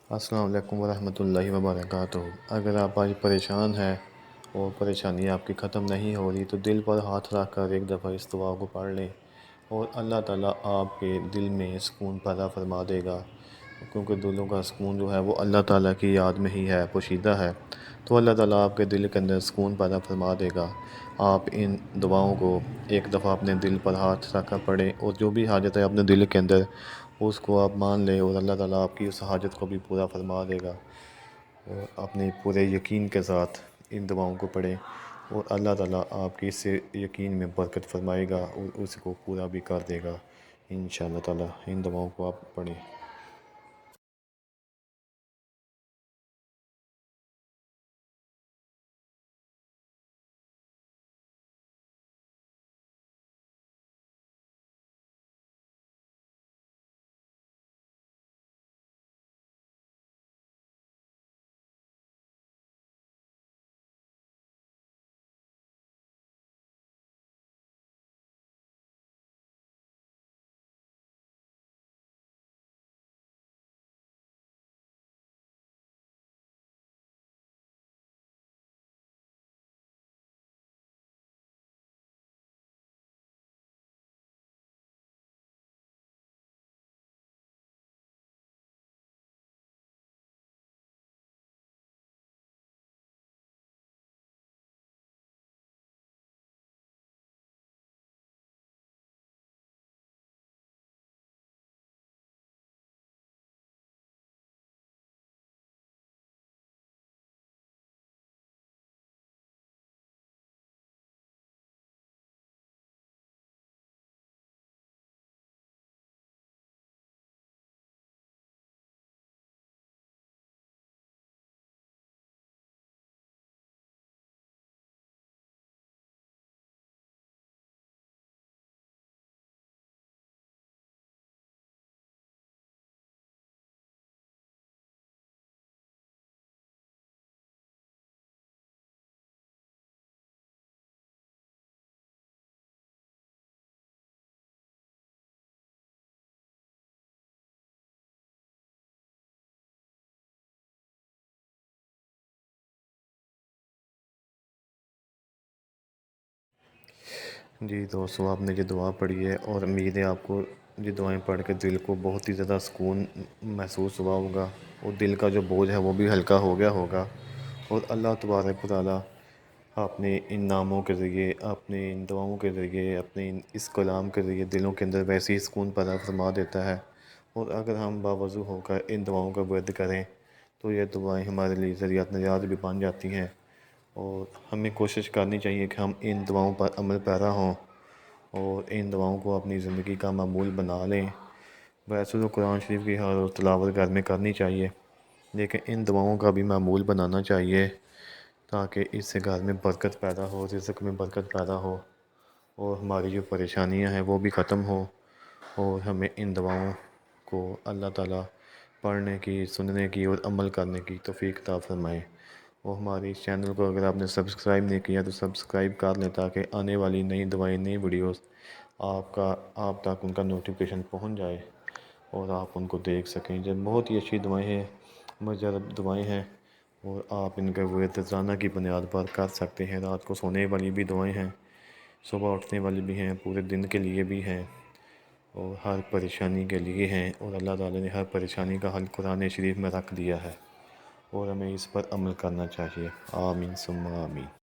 السلام علیکم ورحمۃ اللہ وبرکاتہ۔ اگر آپ آج پریشان ہیں اور پریشانی آپ کی ختم نہیں ہو رہی تو دل پر ہاتھ رکھ کر ایک دفعہ اس دعا کو پڑھ لیں اور اللہ تعالیٰ آپ کے دل میں سکون پیدا فرما دے گا، کیونکہ دلوں کا سکون جو ہے وہ اللہ تعالیٰ کی یاد میں ہی ہے، پوشیدہ ہے۔ تو اللہ تعالیٰ آپ کے دل کے اندر سکون پیدا فرما دے گا۔ آپ ان دعاؤں کو ایک دفعہ اپنے دل پر ہاتھ رکھ کر پڑھیں اور جو بھی حاجت ہے اپنے دل کے اندر اس کو آپ مان لیں، اور اللہ تعالیٰ آپ کی اس حاجت کو بھی پورا فرما دے گا۔ اور اپنے پورے یقین کے ساتھ ان دعاؤں کو پڑھیں اور اللہ تعالیٰ آپ کی اس یقین میں برکت فرمائے گا اور اس کو پورا بھی کر دے گا انشاءاللہ تعالیٰ۔ ان دعاؤں کو آپ پڑھیں۔ جی دوستو، آپ نے یہ دعا پڑھی ہے اور امید ہے آپ کو یہ دعائیں پڑھ کے دل کو بہت ہی زیادہ سکون محسوس ہوا ہوگا اور دل کا جو بوجھ ہے وہ بھی ہلکا ہو گیا ہوگا، اور اللہ تبارک و تعالیٰ اپنے ان ناموں کے ذریعے، اپنے ان دعاؤں کے ذریعے، اپنے اس کلام کے ذریعے دلوں کے اندر ویسے ہی سکون پیدا فرما دیتا ہے۔ اور اگر ہم باوضو ہو کر ان دعاؤں کا ورد کریں تو یہ دعائیں ہمارے لیے ذریعہ نجات بھی بن جاتی ہیں، اور ہمیں کوشش کرنی چاہیے کہ ہم ان دعاؤں پر عمل پیرا ہوں اور ان دعاؤں کو اپنی زندگی کا معمول بنا لیں۔ ویسے تو قرآن شریف کی ہر روز تلاوت گھر میں کرنی چاہیے، لیکن ان دعاؤں کا بھی معمول بنانا چاہیے تاکہ اس سے گھر میں برکت پیدا ہو، رزق میں برکت پیدا ہو، اور ہماری جو پریشانیاں ہیں وہ بھی ختم ہوں، اور ہمیں ان دعاؤں کو اللہ تعالیٰ پڑھنے کی، سننے کی اور عمل کرنے کی توفیق عطا فرمائے۔ اور ہماری اس چینل کو اگر آپ نے سبسکرائب نہیں کیا تو سبسکرائب کر لیں تاکہ آنے والی نئی دعائیں، نئی ویڈیوز آپ تک ان کا نوٹیفیکیشن پہنچ جائے اور آپ ان کو دیکھ سکیں۔ جب بہت ہی اچھی دعائیں ہیں، مجرب دعائیں ہیں، اور آپ ان کا ورد روزانہ کی بنیاد پر کر سکتے ہیں۔ رات کو سونے والی بھی دعائیں ہیں، صبح اٹھنے والی بھی ہیں، پورے دن کے لیے بھی ہیں، اور ہر پریشانی کے لیے ہیں، اور اللہ تعالیٰ نے ہر پریشانی کا حل قرآن شریف میں رکھ دیا ہے، اور ہمیں اس پر عمل کرنا چاہیے۔ آمین ثم آمین۔